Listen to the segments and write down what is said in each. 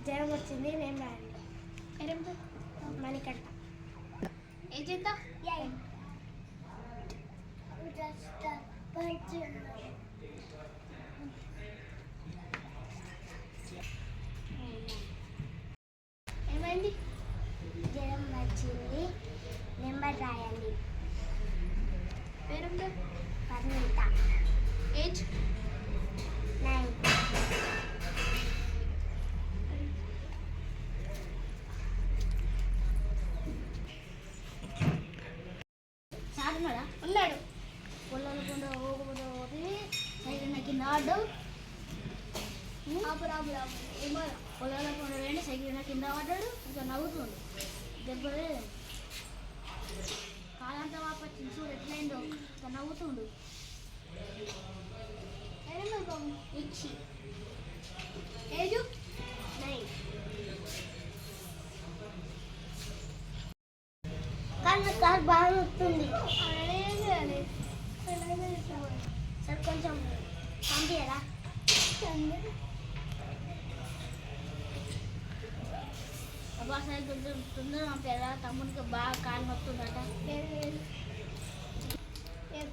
జ్వరం వచ్చింది నేను రాయండి మణికంట ఏం చేద్దాం ఏమైంది జ్వరం వచ్చింది నెంబర్ రాయండి పేరుందా పర్మిత ఏజ్ 9 సార్ ఉన్నాడు పొలాలు కొండ పోకపోతే సైకిల్ కింద ఆడడం ఏమో పొలాల కొండ వేయండి సైకిల్ కింద ఆడాడు ఇంకా నవ్వుతుండు దెబ్బలే కాలంతా వాపచ్చింది చూడు ఎట్లయిందో ఇంకా నవ్వుతుండు ఇచ్చి ఏజు 9 కానీ కాలు బాగా వస్తుంది సార్ కొంచెం పంపించరా అబ్బా సార్ కొంచెం తొందరగా పంపారా తమ్మునికి బాగా కాలు నొస్తుందట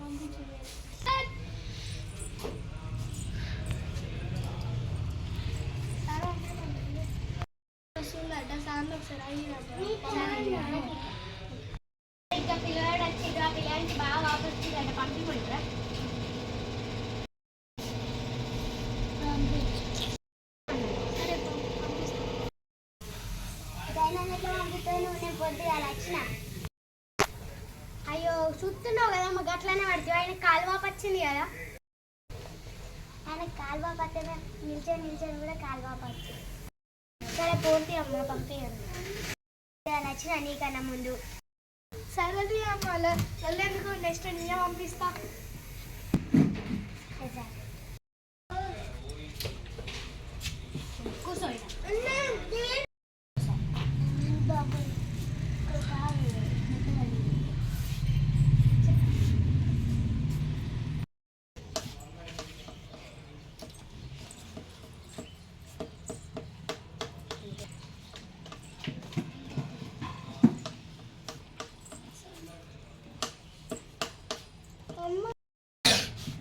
పంపించండి సార్లు ఒకసారి ఇంకా పిల్లవాడు వచ్చి ఆ పిల్లవాడికి బాగా వాపొచ్చిందంట పంపించండి అయ్యో చూస్తున్నావు కదా మాకు అట్లనే పడుతుంది ఆయన కాలువాపు వచ్చింది కదా ఆయన కాలువాపు వస్తే నిల్చొని కూడా కాలువాపు వచ్చింది సరే పూర్తి అమ్మ పంపించండి వచ్చిన నీకన్నా ముందు సరే అమ్మ వెళ్ళేందుకు నెక్స్ట్ నేనే పంపిస్తా కూర్చోండి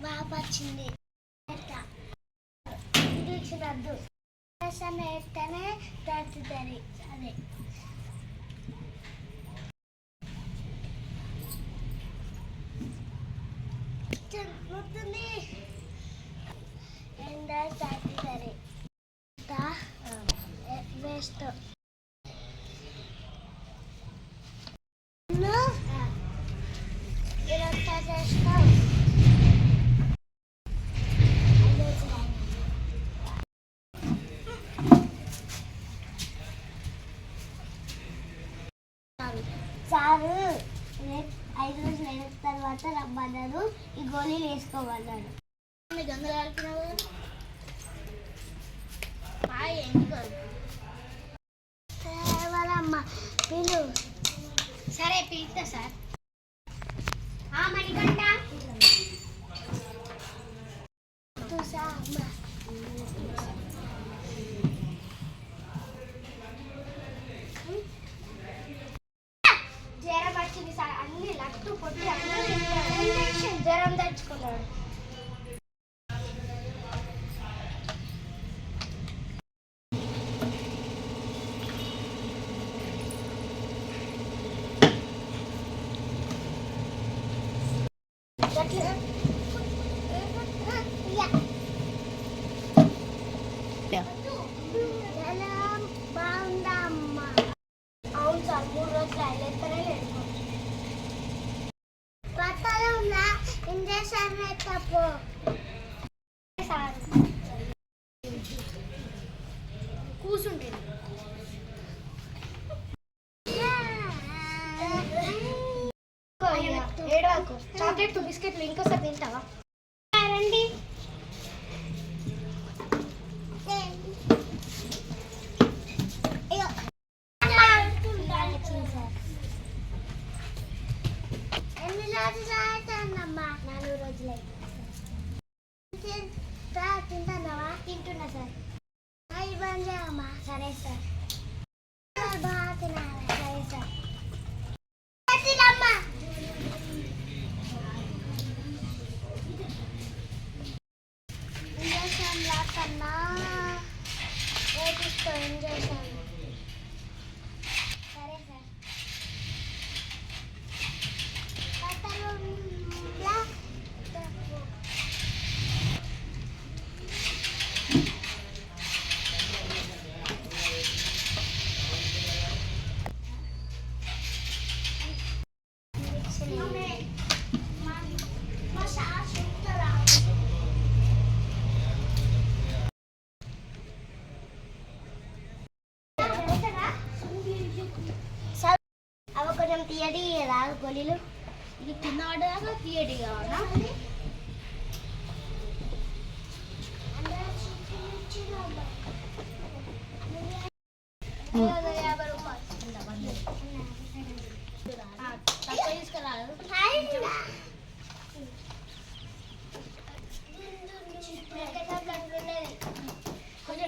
బాగా వచ్చింది ఇంజక్షన్ వద్దు ఎత్తనే తగ్గుతుంది అదే పోతుంది ఎండ తగ్గుతుంది వేస్ట్ చేస్తావు సారు 5 రోజులు అయిన తర్వాత రమ్మన్నారు ఈ గోళీలు వేసుకోమన్నాడు గంగలు ఆడుతున్నావు వాళ్ళమ్మ పిలు సరే పిలుస్తా సార్ మణికంట జ్వరం వచ్చింది సార్ అన్ని లట్టు పొట్టి జ్వరం తెచ్చుకున్నాడు బాగుందా అమ్మ అవును సార్ 3 రోజులు అయితేనే లేదు పట్టలో ఉన్న ఇంజక్షన్ తప్పు సార్ కూర్చుంటే ఏడవకు చాక్లెట్ బిస్కెట్లు ఇంకోసారి తింటావా రండి ఎన్ని రోజులు అవుతుందమ్మా 4 రోజులు తింటున్నావా తింటున్నా సార్ బంద్ సరే సార్. బాగా తినాలి. సరే సార్. ఇంజక్షన్ లాకన్నా వేపిస్తా ఇంజక్షన్. సరే సార్. అవి కొంచెం తీయడి కదా గోళీలు. ఇది కింద పడ్డదాకా తీయటి కావాలా? తక్కువ తీసుకురాదు. కొంచెం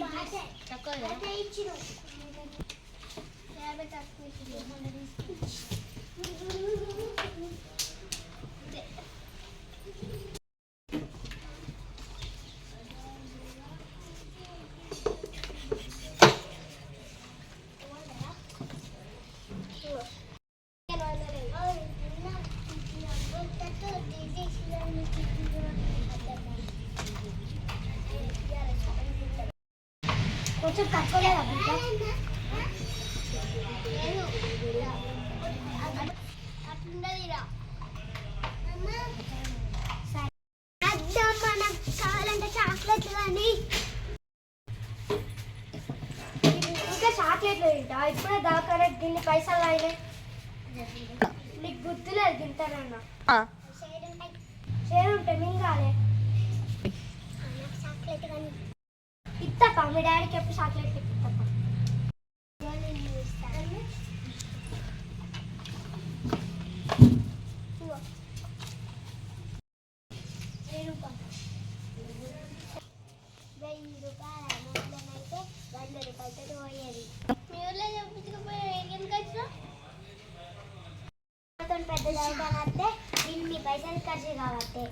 తక్కువ కొంచెం తక్కువ లేదా అట్లుండదిరా. అద్దమ్మా నాకు కావాలంటే చాక్లెట్లు కానీ ఇంకా చాక్లెట్లు తింటా. ఇప్పుడే దాకా దీన్ని పైసలు అయినాయి. నీకు గుర్తులేదు తింటానన్నా. షేర్ ఉంటే మింగాలే. చాక్లెట్ కానీ ఇత్తప్ప మీ డాడీకి ఎప్పుడు చాక్లెట్ ఇత్తప్ప. పెద్ద చదువుతానంటే వీళ్ళు మీ పైసలు ఖర్చు కాబట్టి